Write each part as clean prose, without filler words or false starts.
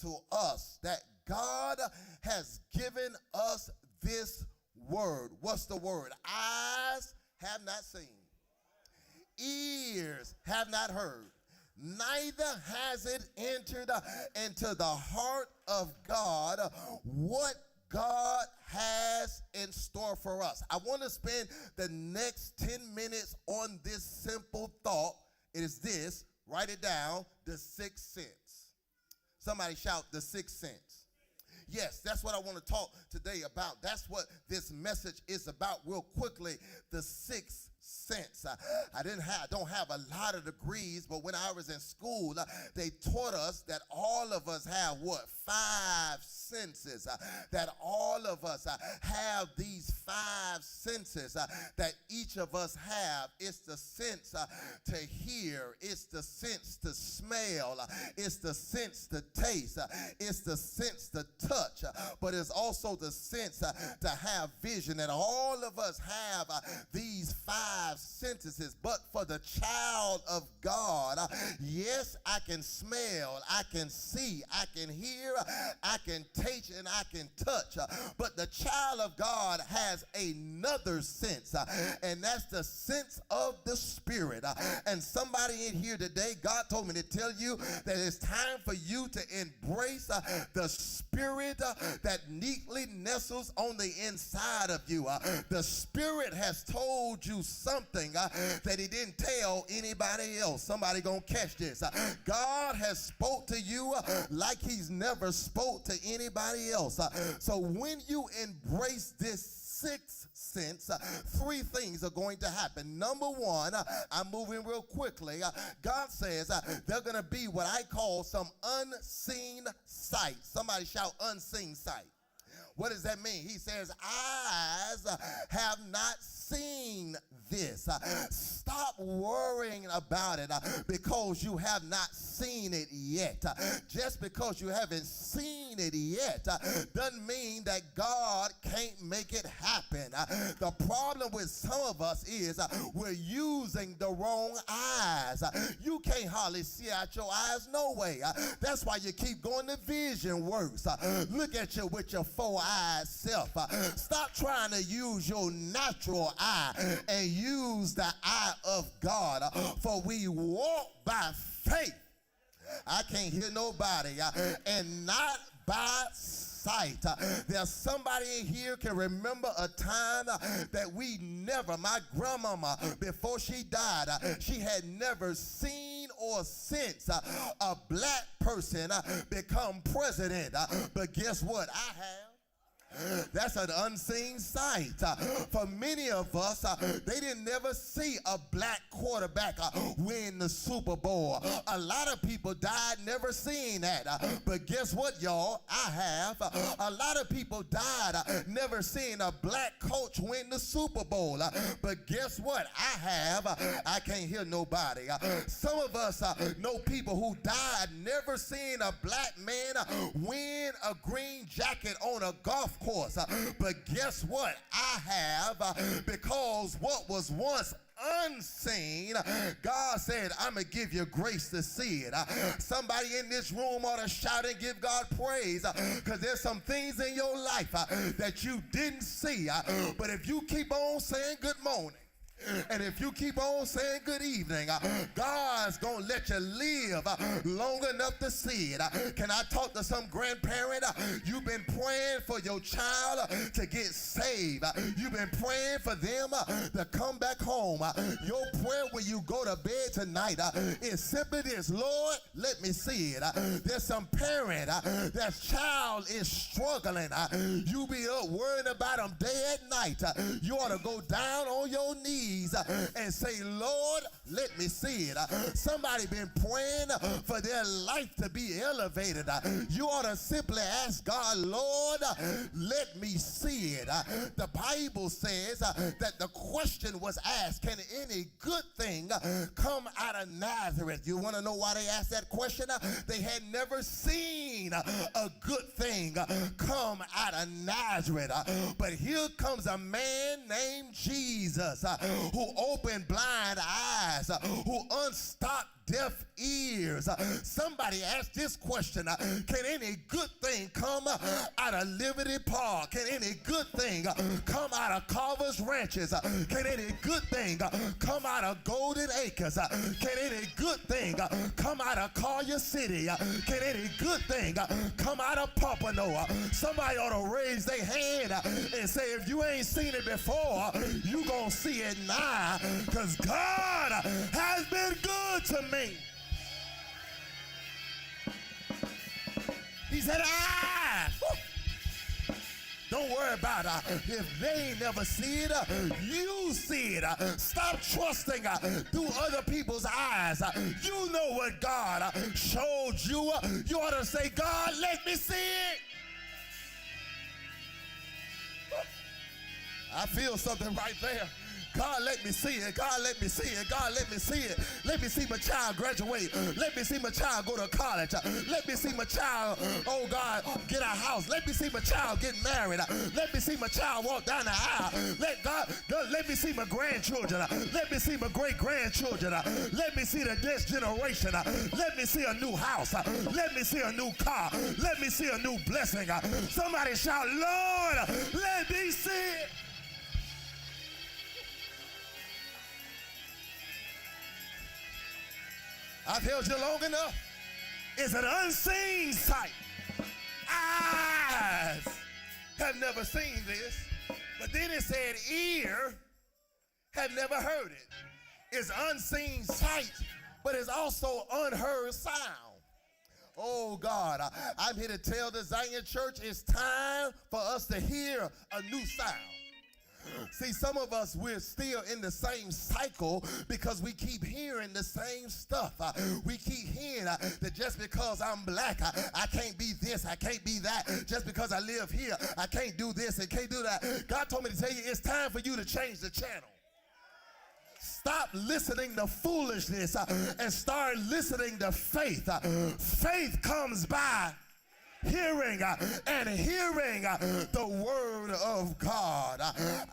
to us that God has given us this word. What's the word? Eyes have not seen, ears have not heard, neither has it entered into the heart of God what God has in store for us. I want to spend the next 10 minutes on this simple thought. It is this, write it down, the sixth sense. Somebody shout, the sixth sense. Yes, that's what I want to talk today about. That's what this message is about real quickly, the sixth sense. I don't have a lot of degrees, but when I was in school, they taught us that all of us have what? 5 senses. That all of us have these 5 senses that each of us have. It's the sense to hear. It's the sense to smell. It's the sense to taste. It's the sense to touch. But it's also the sense to have vision. And all of us have these 5 senses. But for the child of God, yes, I can smell, I can see, I can hear, I can taste, and I can touch. But the child of God has another sense, and that's the sense of the Spirit. And somebody in here today, God told me to tell you that it's time for you to embrace the Spirit that neatly nestles on the inside of you. The Spirit has told you something that he didn't tell anybody else. Somebody gonna catch this. God has spoke to you like he's never spoke to anybody else. So when you embrace this sixth sense, 3 things are going to happen. Number 1, I'm moving real quickly. God says they're going to be what I call some unseen sight. Somebody shout unseen sight. What does that mean? He says, eyes have not seen this. Stop worrying about it because you have not seen it yet. Just because you haven't seen it yet doesn't mean that God can't make it happen. The problem with some of us is we're using the wrong eyes. You can't hardly see out your eyes no way. That's why you keep going to vision works. Look at you with your 4-eyed self. Stop trying to use your natural eye and use the eye of God. For we walk by faith. I can't hear nobody. And not by sight. There's somebody in here can remember a time that we never, my grandmama, before she died, she had never seen or sensed a black person become president. But guess what? I have. That's an unseen sight. For many of us, they didn't never see a black quarterback win the Super Bowl. A lot of people died never seeing that. But guess what, y'all? I have. A lot of people died never seeing a black coach win the Super Bowl. But guess what? I have. I can't hear nobody. Some of us know people who died never seeing a black man win a green jacket on a golf course. But guess what? I have, because what was once unseen, God said, I'm going to give you grace to see it. Somebody in this room ought to shout and give God praise, because there's some things in your life that you didn't see. But if you keep on saying good morning, and if you keep on saying good evening, God's going to let you live long enough to see it. Can I talk to some grandparent? You've been praying for your child to get saved. You've been praying for them to come back home. Your prayer when you go to bed tonight is simply this: Lord, let me see it. There's some parent that child is struggling. You be up worrying about them day and night. You ought to go down on your knees and say, Lord, let me see it. Somebody been praying for their life to be elevated. You ought to simply ask God, Lord, let me see it. The Bible says that the question was asked, can any good thing come out of Nazareth? You want to know why they asked that question? They had never seen a good thing come out of Nazareth. But here comes a man named Jesus who open blind eyes, who unstop deaf ears. Somebody asked this question, can any good thing come out of Liberty Park? Can any good thing come out of Carver's Ranches? Can any good thing come out of Golden Acres? Can any good thing come out of Collier City? Can any good thing come out of Pompano? Somebody ought to raise their hand and say, if you ain't seen it before, you gonna see it now, because God has been good to me. He said, don't worry about it. If they ain't never see it, you see it. Stop trusting through other people's eyes. You know what God showed you. You ought to say, God, let me see it. I feel something right there. God, let me see it. God, let me see it. God, let me see it. Let me see my child graduate. Let me see my child go to college. Let me see my child, oh God, get a house. Let me see my child get married. Let me see my child walk down the aisle. Let me see my grandchildren. Let me see my great-grandchildren. Let me see the next generation. Let me see a new house. Let me see a new car. Let me see a new blessing. Somebody shout, Lord, let me see it. I've held you long enough. It's an unseen sight. Eyes have never seen this. But then it said ear have never heard it. It's unseen sight, but it's also unheard sound. Oh God, I'm here to tell the Zion Church it's time for us to hear a new sound. See, some of us, we're still in the same cycle because we keep hearing the same stuff. We keep hearing that just because I'm black, I can't be this, I can't be that. Just because I live here, I can't do this and can't do that. God told me to tell you it's time for you to change the channel. Stop listening to foolishness and start listening to faith. Faith comes by hearing and hearing the word of God.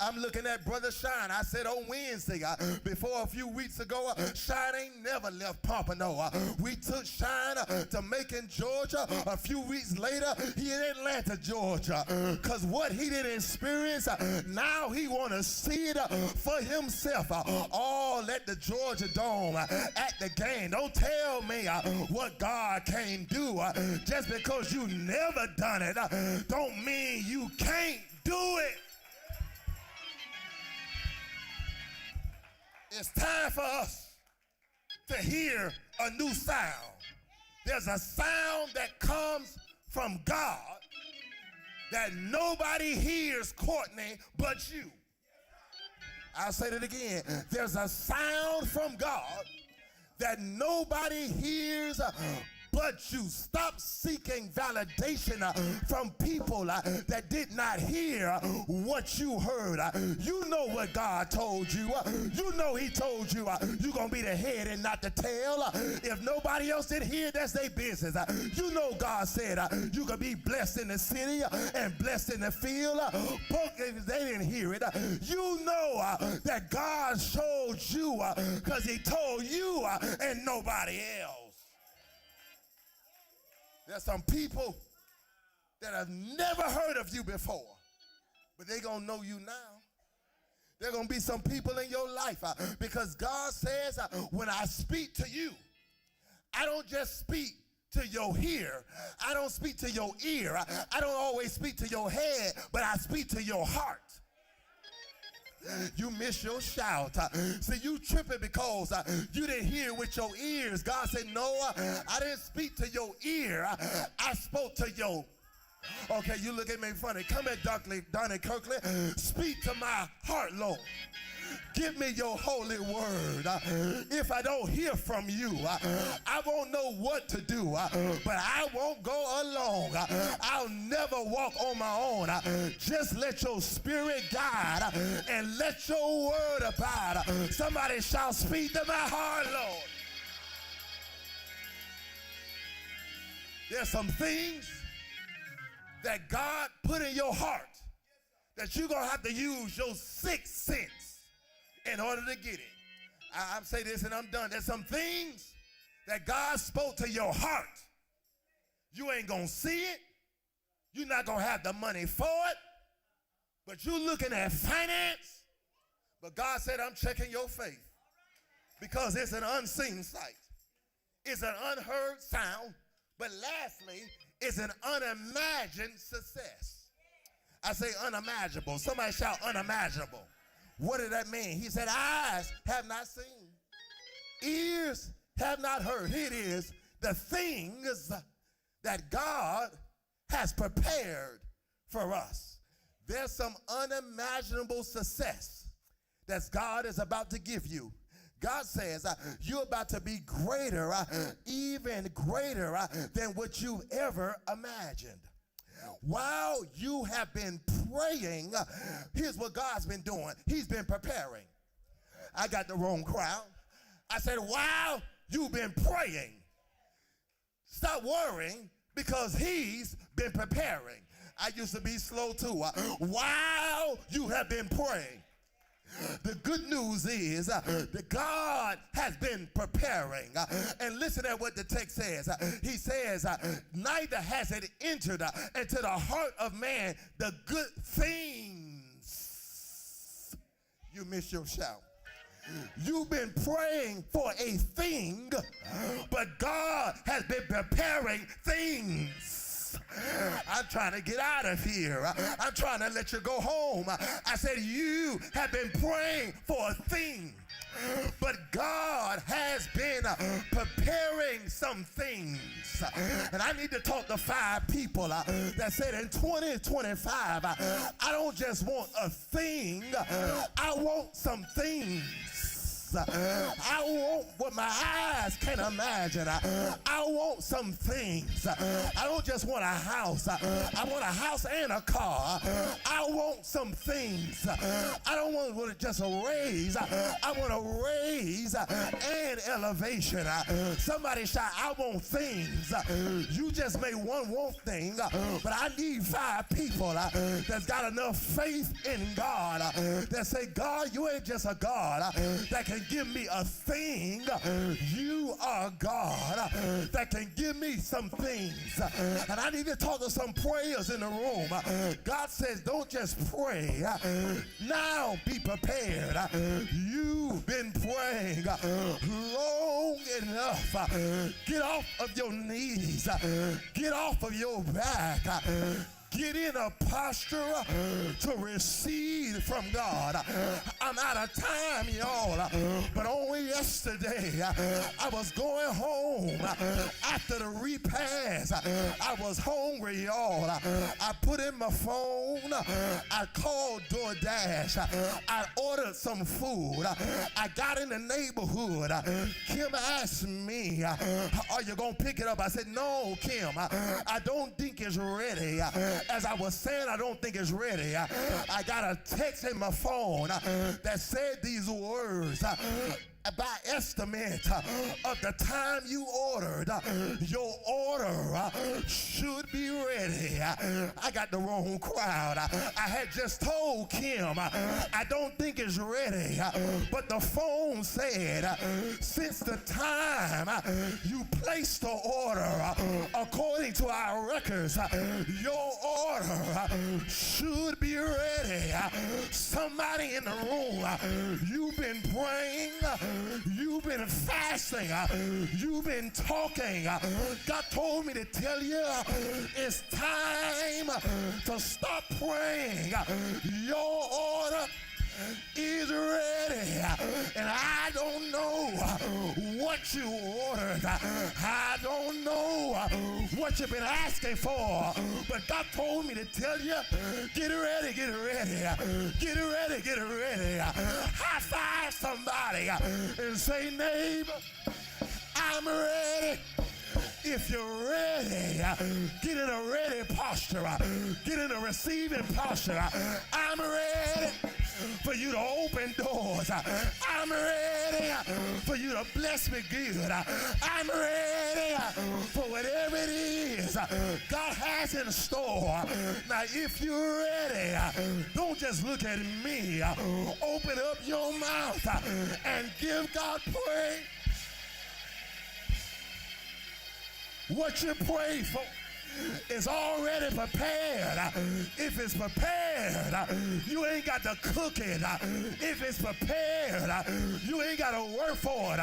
I'm looking at Brother Shine. I said on Wednesday, before a few weeks ago, Shine ain't never left Pompano. We took Shine to Macon, Georgia. A few weeks later, he in Atlanta, Georgia. Because what he didn't experience, now he want to see it for himself. All at the Georgia Dome, at the game. Don't tell me what God can do. Just because you never done it don't mean you can't do it. It's time for us to hear a new sound. There's a sound that comes from God that nobody hears, Courtney, but you. I'll say that again. There's a sound from God that nobody hears but you. Stop seeking validation from people that did not hear what you heard. You know what God told you. You know he told you you're going to be the head and not the tail. If nobody else did hear, that's their business. You know God said you could be blessed in the city and blessed in the field. But if they didn't hear it, you know that God showed you because he told you and nobody else. There's some people that have never heard of you before, but they're going to know you now. There are going to be some people in your life because God says when I speak to you, I don't just speak to your ear. I don't speak to your ear. I don't always speak to your head, but I speak to your heart. You miss your shout. See, you tripping because you didn't hear with your ears. God said, no, I didn't speak to your ear. I spoke to your. Okay, you look at me funny. Come here, Donnie Kirkley. Speak to my heart, Lord. Give me your holy word. If I don't hear from you, I won't know what to do, but I won't go alone. I'll never walk on my own. Just let your spirit guide and let your word abide. Somebody shall speak to my heart, Lord. There's some things that God put in your heart that you're going to have to use your sixth sense in order to get it. I'm saying this and I'm done. There's some things that God spoke to your heart. You ain't going to see it. You're not going to have the money for it. But you're looking at finance. But God said, I'm checking your faith. Because it's an unseen sight. It's an unheard sound. But lastly, it's an unimagined success. I say unimaginable. Somebody shout unimaginable. What did that mean? He said, eyes have not seen. Ears have not heard. Here it is. The things that God has prepared for us. There's some unimaginable success that God is about to give you. God says you're about to be greater, even greater than what you ever imagined. While you have been praying, here's what God's been doing. He's been preparing. I got the wrong crowd. I said, while you've been praying, stop worrying because he's been preparing. I used to be slow too. While you have been praying, the good news is that God has been preparing. And listen at what the text says. He says, neither has it entered into the heart of man the good things. You missed your shout. You've been praying for a thing, but God has been preparing things. I'm trying to get out of here. I'm trying to let you go home. I said you have been praying for a thing, but God has been preparing some things. And I need to talk to 5 people that said in 2025, I don't just want a thing, I want some things. I want what my eyes can imagine. I want some things. I don't just want a house. I want a house and a car. I want some things. I don't want just a raise. I want a raise and elevation. Somebody shout, I want things. You just may one thing, but I need 5 people that's got enough faith in God that say, God, you ain't just a God that can give me a thing. You are God that can give me some things. And I need to talk to some prayers in the room. God says, don't just pray. Now be prepared. You've been praying long enough. Get off of your knees. Get off of your back. Get in a posture to receive from God. I'm out of time, y'all, but only yesterday I was going home after the repast. I was hungry, y'all. I put in my phone. I called DoorDash. I ordered some food. I got in the neighborhood. Kim asked me, are you going to pick it up? I said, no, Kim, I don't think it's ready. As I was saying, I don't think it's ready. I got a text in my phone that said these words. By estimate of the time you ordered, your order should be ready. I got the wrong crowd. I had just told Kim, I don't think it's ready. But the phone said, since the time you placed the order, according to our records, your order should be ready. Somebody in the room, you've been praying, you've been fasting, you've been talking. God told me to tell you it's time to stop praying. Your order is ready, and I don't know what you ordered. I don't know what you've been asking for, but God told me to tell you, get ready, get ready, get ready, get ready. High five somebody and say, neighbor, I'm ready. If you're ready, get in a ready posture. Get in a receiving posture. I'm ready for you to open doors. I'm I'm ready for you to bless me good. I'm ready for whatever it is God has in store. Now, if you're ready, don't just look at me. Open up your mouth and give God praise. What you pray for is already prepared. If it's prepared, you ain't got to cook it. If it's prepared, you ain't got to work for it.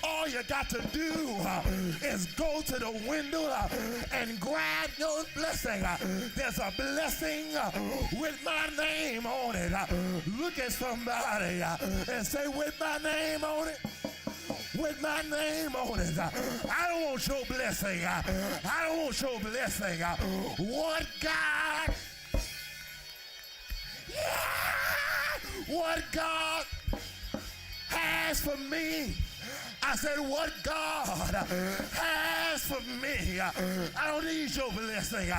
All you got to do is go to the window and grab your blessing. There's a blessing with my name on it. Look at somebody and say, with my name on it. With my name on it. I don't want your blessing. I don't want your blessing. What God, what God has for me. I said, what God has for me. I don't need your blessing.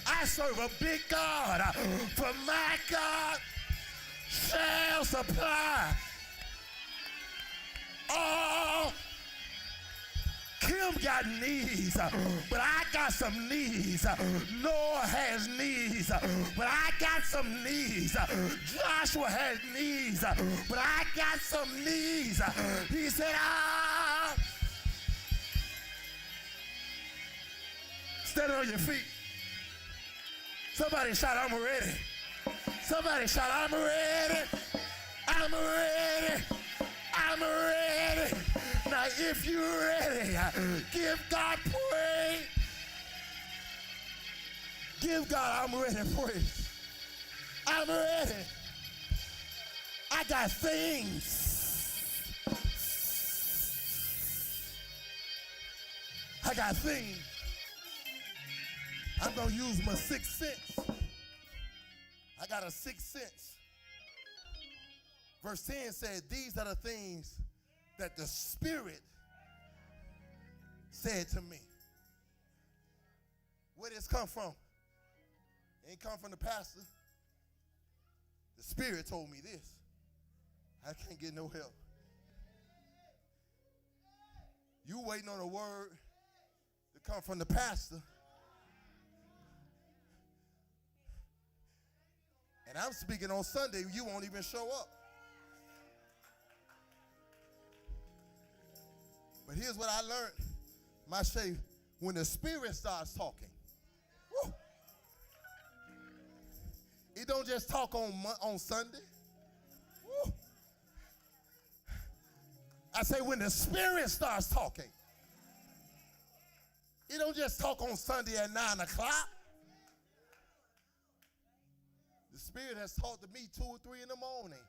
I serve a big God. For my God shall supply all. Kim got needs, but I got some needs. Noah has needs, but I got some needs. Joshua has needs, but I got some needs. He said, stand on your feet. Somebody shout, I'm ready. Somebody shout, I'm ready. I'm ready. I'm ready. Now, if you're ready, give God praise. Give God, I'm ready, praise. I'm ready. I got things. I got things. I'm going to use my 6th sense. I got a 6th sense. Verse 10 said, these are the things that the Spirit said to me. Where did this come from? It ain't come from the pastor. The Spirit told me this. I can't get no help. You waiting on a word to come from the pastor. And I'm speaking on Sunday, you won't even show up. But here's what I learned. My say, when the Spirit starts talking, woo, it don't just talk on Sunday. Woo. I say, when the Spirit starts talking, it don't just talk on Sunday at 9 o'clock. The Spirit has talked to me 2 or 3 in the morning.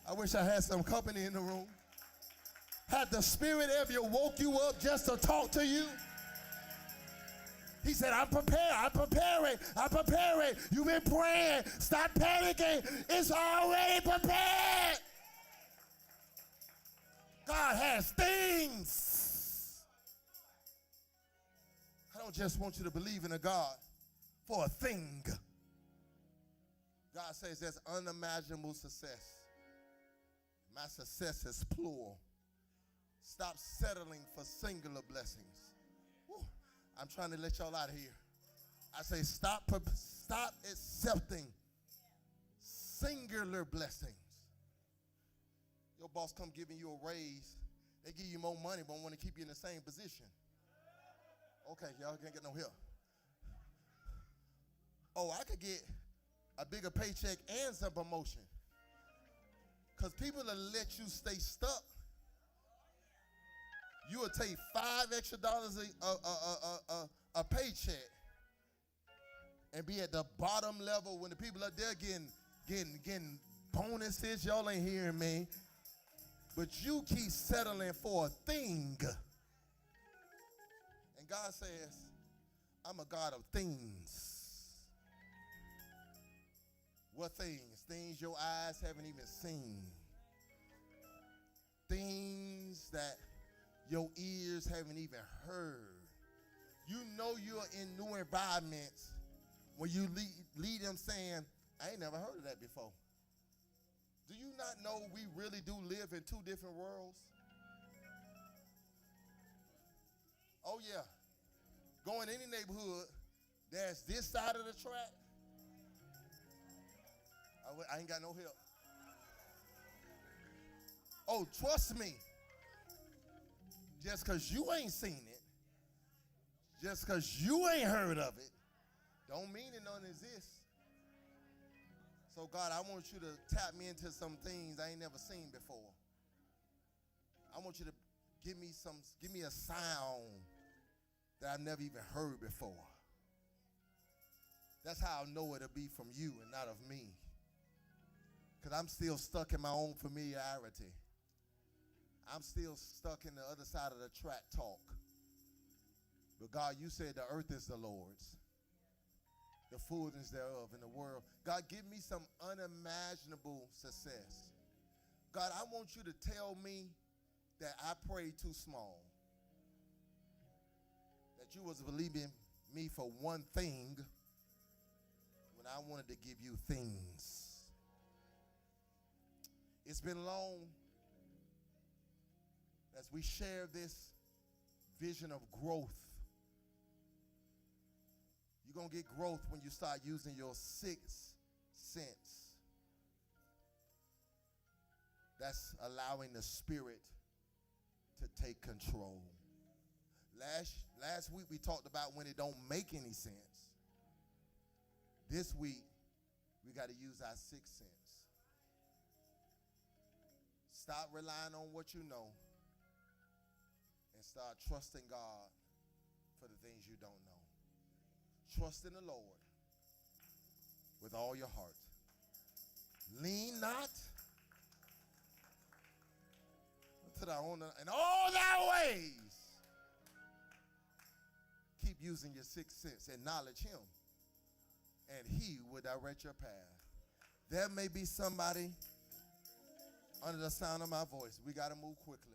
I wish I had some company in the room. Had the Spirit ever woke you up just to talk to you? He said, I'm prepared, I'm preparing, I'm preparing. You've been praying. Stop panicking. It's already prepared. God has things. I don't just want you to believe in a God for a thing. God says there's unimaginable success. My success is plural. Stop settling for singular blessings. Woo. I'm trying to let y'all out of here. I say stop accepting singular blessings. Your boss come giving you a raise. They give you more money but want to keep you in the same position. Okay, y'all can't get no help. Oh, I could get a bigger paycheck and some promotion. Because people will let you stay stuck. You will take $5 extra a paycheck and be at the bottom level when the people up there getting bonuses. Y'all ain't hearing me. But you keep settling for a thing. And God says, I'm a God of things. What things? Things your eyes haven't even seen. Things that your ears haven't even heard. You know you're in new environments when you lead them saying, I ain't never heard of that before. Do you not know we really do live in two different worlds? Oh, yeah. Go in any neighborhood, there's this side of the track. I ain't got no help. Oh, trust me. Just because you ain't seen it, just because you ain't heard of it, don't mean it don't exist. So, God, I want you to tap me into some things I ain't never seen before. I want you to give me a sound that I've never even heard before. That's how I know it'll be from you and not of me. Because I'm still stuck in my own familiarity. I'm still stuck in the other side of the track talk. But God, you said the earth is the Lord's, the fullness thereof in the world. God, give me some unimaginable success. God, I want you to tell me that I prayed too small. That you was believing me for one thing when I wanted to give you things. It's been long as we share this vision of growth. You're going to get growth when you start using your sixth sense. That's allowing the Spirit to take control. Last week we talked about when it don't make any sense. This week we got to use our sixth sense. Stop relying on what you know and start trusting God for the things you don't know. Trust in the Lord with all your heart. Lean not to thy own, in all thy ways. Keep using your sixth sense. Acknowledge him, and he will direct your path. There may be somebody under the sound of my voice. We got to move quickly.